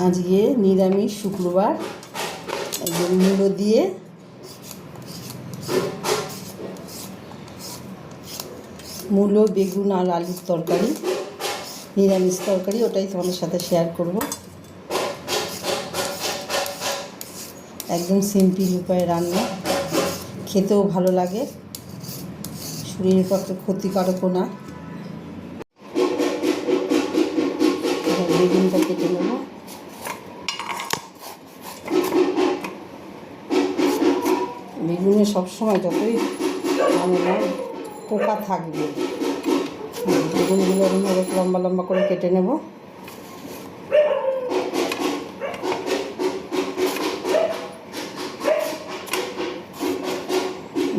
আজকে নিরামিষ শুক্রবার, মূলো দিয়ে মূলো, বেগুন আর আলুর তরকারি, নিরামিষ তরকারি, ওটাই তোমাদের সাথে শেয়ার করব। একদম সিম্পল উপায়ে রান্না, খেতেও ভালো লাগে, শরীরের পক্ষে ক্ষতিকারকও না। বেগুনটা কেটে নেব। বেগুনে সবসময় যতই পোকা থাকবে, বেগুনগুলো এরকমভাবে লম্বা লম্বা করে কেটে নেব।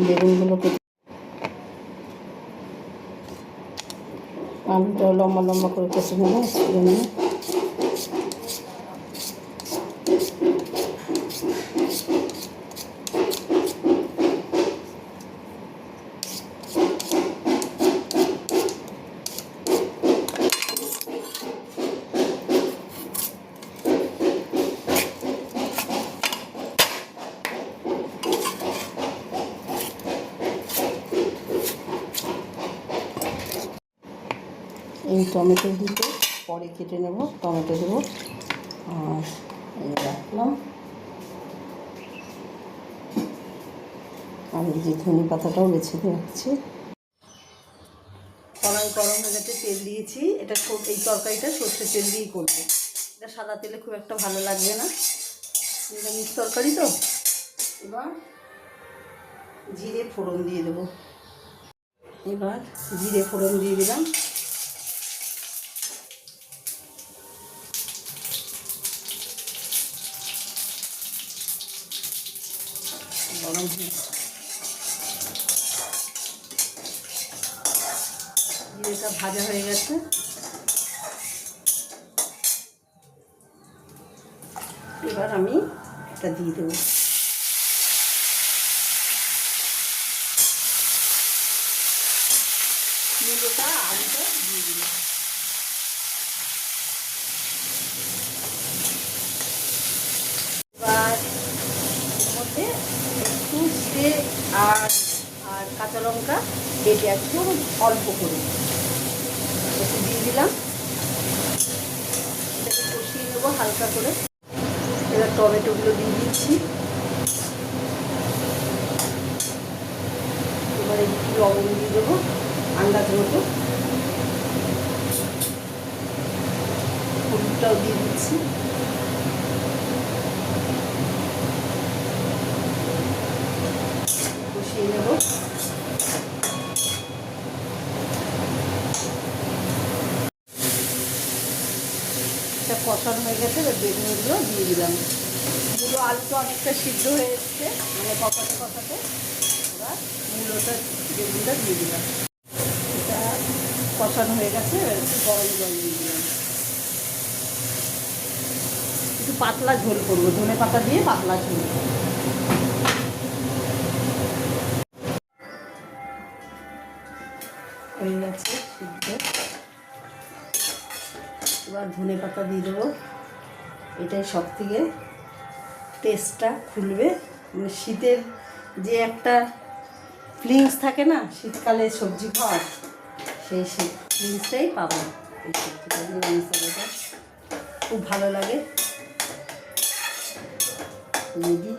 বেগুনগুলো কেটে আলুটাও লম্বা লম্বা করে কেটে নেব। এই টমেটো দুটো পরে কেটে নেব, টমেটো দেবো আর রাখলাম। আমি যে ধনে পাতাটাও বেছে দিয়ে রাখছি। কড়াই গরম হয়ে গেছে, তেল দিয়েছি। এটা এই তরকারিটা সর্ষের তেল দিয়েই করবো, এটা সাদা তেলে খুব একটা ভালো লাগবে না, নিরামিষ তরকারি তো। এবার জিরে ফোড়ন দিয়ে দেবো। এবার জিরে ফোড়ন দিয়ে দিলাম। গরম জিরেটা ভাজা হয়ে গেছে। এবার আমি এটা দিয়ে দেবো। মূলোটা আলুটা দিয়ে দিলাম। এবার এর মধ্যে একটু জিরে আর কাঁচা লঙ্কা বেটে একটু অল্প করে একটু দিয়ে দিলাম। এটাকে কষিয়ে নেবো হালকা করে। এবার টমেটোগুলো দিয়ে দিচ্ছি। এবার একটু লবণ দিয়ে দেবো আন্দাজ মতো, হলুদটাও দিয়ে দিচ্ছি। কষিয়ে নেব। এটা কষানো হয়ে গেছে, এবার বেগুনগুলো দিয়ে দিলাম। মূলো আলুটা অনেকটা সিদ্ধ হয়ে এসছে, মানে কষাতে কষাতে। এবার মূলোটা বেগুনটা দিয়ে দিলাম। এটা কষানো হয়ে গেছে, এবার একটু গরম জল দিয়ে দিলাম। একটু পাতলা ঝোল করবো, ধনে পাতা দিয়ে পাতলা ঝোল। হয়ে গেছে সিদ্ধ। এবার ধনে পাতা দিয়ে দেবো। এটাই সব থেকে টেস্টটা খুলবে, মানে শীতের যে একটা ফিলিংস থাকে না শীতকালে সবজি খাওয়ার, সেই ফিলিংসটাই পাবো এই সবজিটা, নিরামিষ তরকারিটা খুব ভালো লাগে। রেডি।